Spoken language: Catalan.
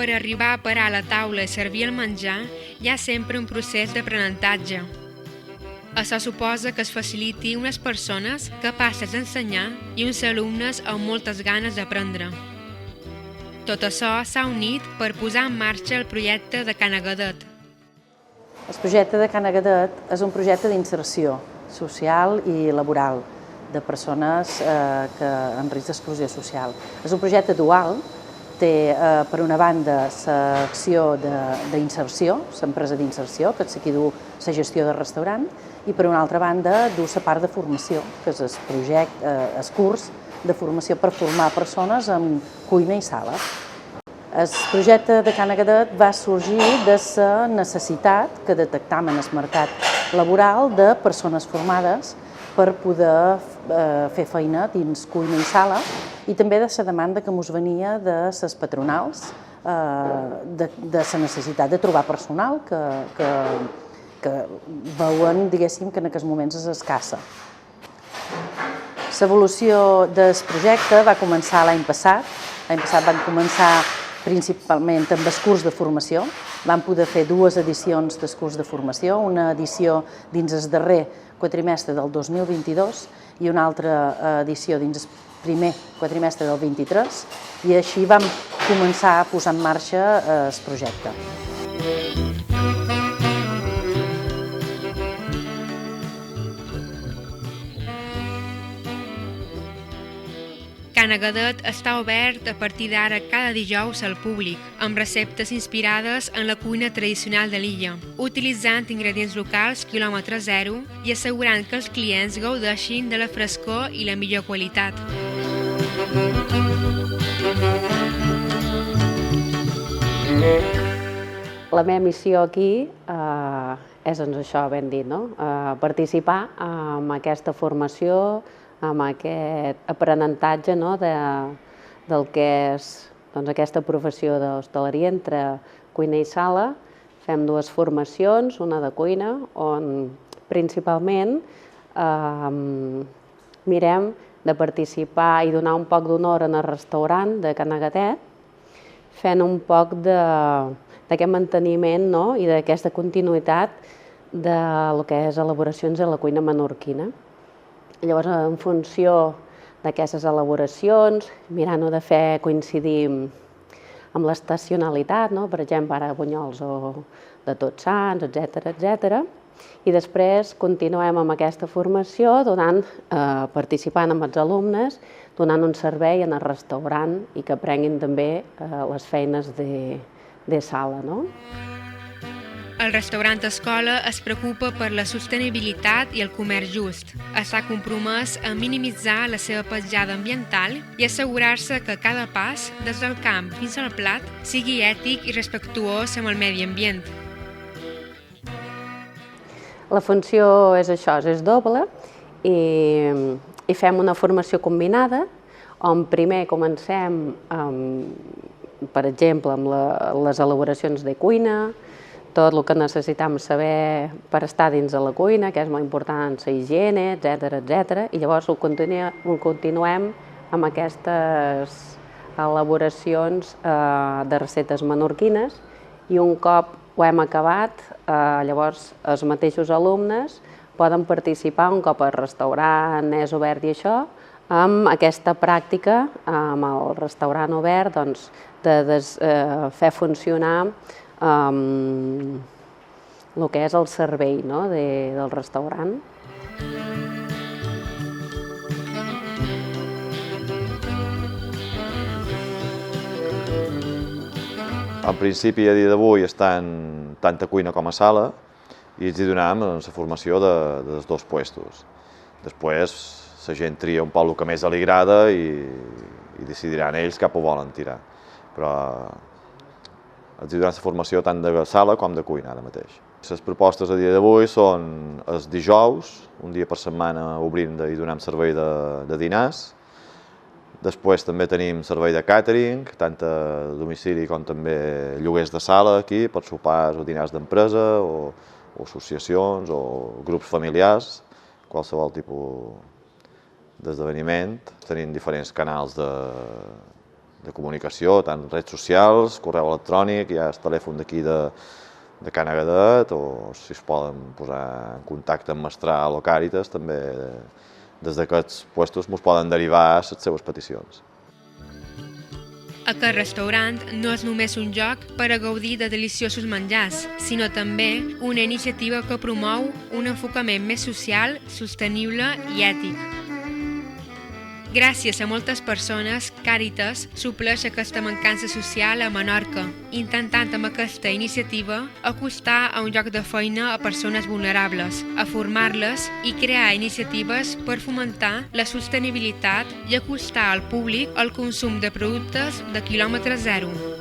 Per arribar a parar a la taula i servir el menjar, hi ha sempre un procés d'aprenentatge. Això suposa que es faciliti unes persones capaces d'ensenyar i uns alumnes amb moltes ganes d'aprendre. Tot això s'ha unit per posar en marxa el projecte de Can Agadet. El projecte de Can Agadet és un projecte d'inserció social i laboral de persones en risc d'exclusió social. És un projecte dual, té per una banda l'acció d'inserció, l'empresa d'inserció, que és qui du la gestió del restaurant, i per una altra banda du la part de formació, que és el curs de formació per formar persones en cuina i sala. El projecte de Can Agadet va sorgir de la necessitat que detectam en el mercat laboral de persones formades per poder fer feina dins cuina i sala i també de la demanda que ens venia de les patronals, de la necessitat de trobar personal que veuen, diguéssim, que en aquests moments és escassa. L'evolució del projecte va començar l'any passat. L'any passat van començar principalment amb el curs de formació. Vam poder fer 2 edicions del curs de formació, una edició dins el darrer quatrimestre del 2022 i una altra edició dins el primer quatrimestre del 23, i així vam començar a posar en marxa el projecte. Can Agadet està obert a partir d'ara cada dijous al públic, amb receptes inspirades en la cuina tradicional de l'illa, utilitzant ingredients locals quilòmetre zero i assegurant que els clients gaudeixin de la frescor i la millor qualitat. La meva missió aquí és això, ben dit, participar en aquesta formació, amb aquest aprenentatge del que és aquesta professió d'hostaleria entre cuina i sala. Fem 2 formacions, una de cuina, on principalment mirem de participar i donar un poc d'honor en el restaurant de Can Agadet, fent un poc d'aquest manteniment i d'aquesta continuïtat del que és elaboracions de la cuina menorquina. Llavors, en funció d'aquestes elaboracions, mirant-ho de fer coincidir amb l'estacionalitat, per exemple, ara bunyols o de Tots Sants, etc. I després continuem amb aquesta formació participant amb els alumnes, donant un servei en el restaurant i que aprenguin també les feines de sala. El restaurant Escola es preocupa per la sostenibilitat i el comerç just. Està compromès a minimitzar la seva petjada ambiental i assegurar-se que cada pas, des del camp fins al plat, sigui ètic i respectuós amb el medi ambient. La funció és això, és doble, i fem una formació combinada, on primer comencem, per exemple, amb les elaboracions de cuina, tot el que necessitam saber per estar dins de la cuina, que és molt important, la higiene, etc. I llavors ho continuem amb aquestes elaboracions de receptes menorquines i un cop ho hem acabat, llavors els mateixos alumnes poden participar un cop el restaurant és obert i això, amb aquesta pràctica, amb el restaurant obert, de fer funcionar el que és el servei del restaurant. En principi, a dia d'avui, estan tant a cuina com a sala i els donam la formació dels 2 puestos. Després, la gent tria un poc el que més li agrada i decidiran ells cap ho volen tirar. Però els donem la formació tant de sala com de cuina ara mateix. Les propostes a dia d'avui són els dijous, un dia per setmana obrim i donem servei de dinars. Després també tenim servei de càtering, tant a domicili com també lloguers de sala aquí, per sopars o dinars d'empresa, o associacions o grups familiars, qualsevol tipus d'esdeveniment. Tenim diferents canals comunicació, tant redes socials, correu electrònic, hi ha el telèfon d'aquí de Can Agadet, o si es poden posar en contacte amb Mestral o Càritas, també des d'aquests puestos ens poden derivar les seves peticions. Aquest restaurant no és només un lloc per a gaudir de deliciosos menjars, sinó també una iniciativa que promou un enfocament més social, sostenible i ètic. Gràcies a moltes persones, Càritas supleix aquesta mancança social a Menorca, intentant amb aquesta iniciativa acostar a un lloc de feina a persones vulnerables, a formar-les i crear iniciatives per fomentar la sostenibilitat i acostar al públic el consum de productes de quilòmetre zero.